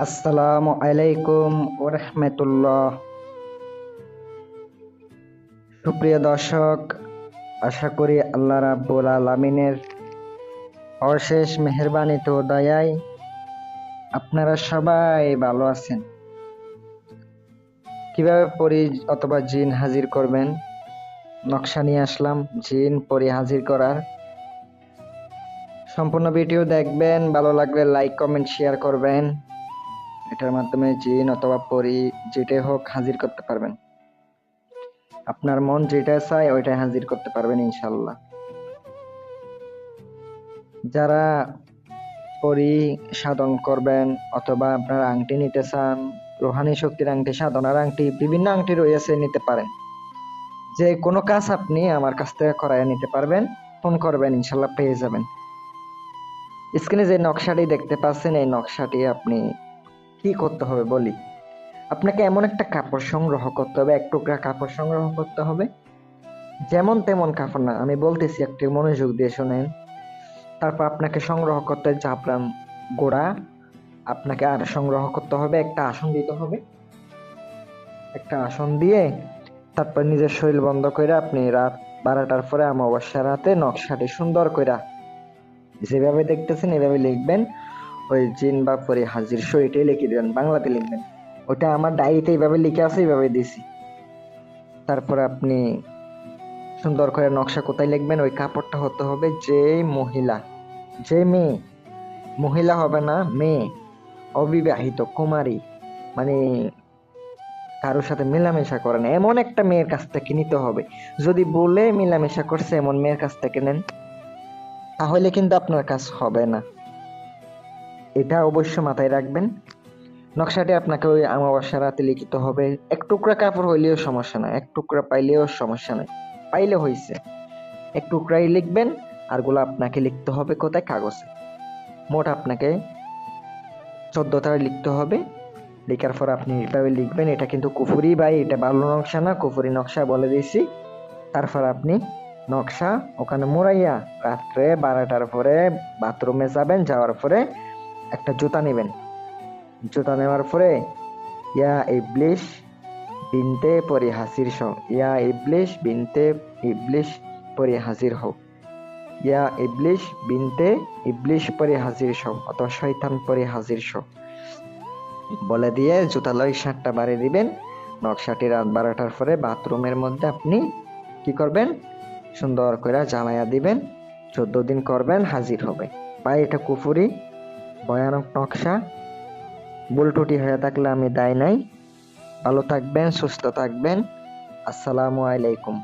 আসসালামু আলাইকুম ওয়া রাহমাতুল্লাহ। সুপ্রিয় দর্শক, আশা করি আল্লাহ রাব্বুল আলামিনের অশেষ মেহেরবানিতে ও দয়ায় আপনারা সবাই ভালো আছেন। কিভাবে পরি অথবা জিন হাজির করবেন নকশা নিয়ে আসলাম জিন পরি হাজির করার। সম্পূর্ণ ভিডিও দেখবেন, ভালো লাগলে লাইক কমেন্ট শেয়ার করবেন। এটার মাধ্যমে জিন অথবা পরি যেটাই হোক হাজির করতে পারবেন। আপনার মন যেটা চায় ওইটাই হাজির করতে পারবেন ইনশাল্লাহ। যারা পরি সাধন করবেন অথবা আপনারা আংটি নিতে চান, রোহানি শক্তির আংটি, সাধনার আংটি, বিভিন্ন আংটি রয়েছে, নিতে পারেন। যে কোনো কাজ আপনি আমার কাছ থেকে করায় নিতে পারবেন। ফোন করবেন, ইনশাল্লাহ পেয়ে যাবেন। স্ক্রিনে যে নকশাটি দেখতে পাচ্ছেন, এই নকশাটি আপনি কি করতে হবে বলি। আপনাকে এমন একটা কাপড় সংগ্রহ করতে হবে, এক টুকরা কাপড় সংগ্রহ করতে হবে। যেমন তেমন কাপড় না, আমি বলতেছি, একটু মনোযোগ দিয়ে শোনেন। তারপর আপনাকে সংগ্রহ করতে জাফরান গোড়া, আপনাকে আর সংগ্রহ করতে হবে, একটা আসন দিতে হবে। একটা আসন দিয়ে তারপর নিজের শরীর বন্ধ করে আপনি রাত 12টার পরে অমাবস্যা রাতে নকশাটি সুন্দর করে যেভাবে দেখতেছেন এভাবে লিখবেন। ওই জিন বা পরি হাজির শরীরটাই লিখে দেবেন, বাংলাতে লিখবেন। ওটা আমার ডায়েরিতে এইভাবে লিখে আছে, এইভাবে দিছি। তারপর আপনি সুন্দর করে নকশা কোথায় লিখবেন, ওই কাপড়টা হতে হবে যে মহিলা, যে মেয়ে, মহিলা হবে না, মেয়ে, অবিবাহিত কুমারী, মানে কারোর সাথে মেলামেশা করে না এমন একটা মেয়ের কাছ থেকে নিতে হবে। যদি বলে মেলামেশা করছে এমন মেয়ের কাছ থেকে নেন, তাহলে কিন্তু আপনার কাজ হবে না। এটা অবশ্য মাথায় রাখবেন। নকশাটি আপনাকে ওই অমাবস্যা রাতে লিখিত হবে। এক টুকরা কাপড় হইলেও সমস্যা নাই, এক টুকরা পাইলেও সমস্যা নাই, পাইলে হয়েছে। এক টুকরাই লিখবেন, আর গুলো আপনাকে লিখতে হবে কোথায়, কাগজে। মোট আপনাকে 14টা লিখতে হবে। লেখার পর আপনি এভাবে লিখবেন। এটা কিন্তু কুফুরি ভাই, এটা ভালো নকশা না, কুফুরি নকশা বলে দিয়েছি। তারপর আপনি নকশা ওখানে মোড়াইয়া রাত্রে 12টার পরে বাথরুমে যাবেন। যাওয়ার পরে একটা জুতা নেবেন। জুতা নেওয়ার পরে ইয়া ইবলিশ বিনতে পরি হাজির সহ, ইয়া ইবলিশ বিনতে ইবলিশ পরি হাজির হও, ইয়া ইবলিশ বিনতে ইবলিশ পরি হাজির সহ, অথবা শয়তান পরি হাজির সহ বলে দিয়ে জুতা লই 7টা বাড়ি দিবেন। নকশাটি রাত 12টার পরে বাথরুমের মধ্যে আপনি কি করবেন, সুন্দর করে জ্বালাইয়া দিবেন। 14 দিন করবেন, হাজির হবে। ভাই এটা কুফুরি ভয়ানক নকশা। ভুল ত্রুটি হয়ে থাকলে আমি দায় নাই। ভালো থাকবেন, সুস্থ থাকবেন। আসসালামু আলাইকুম।